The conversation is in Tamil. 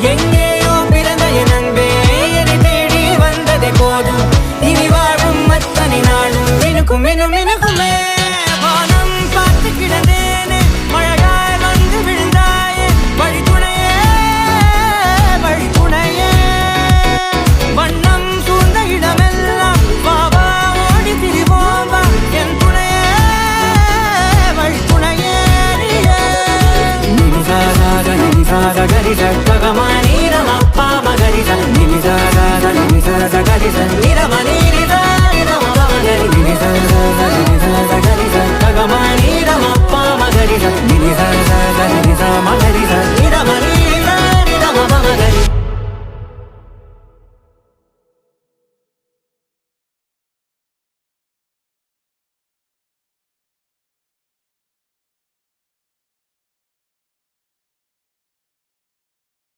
எங்கேயோ பிறந்த என் அன்பே என்னை தேடி வந்ததே போதும். இனி வாழும் அத்தனை நாளும் மினுக்கும் மினும் மினுக்குமே. வானம் பார்த்து கிடந்தேனே மழையாய் வந்து விழுந்தாயே வழித்துணையே வழித்துணையே. வண்ணம் சூழ்ந்த இடமெல்லாம் வாவா ஓடி திரிவோம் வா என் துணையே வழித்துணையே. நிமிசாத நிமிசாத கரிச பகமானி ரமப்பா மகரிச நிமிசாத நிமிசாத கரிச நிரமணி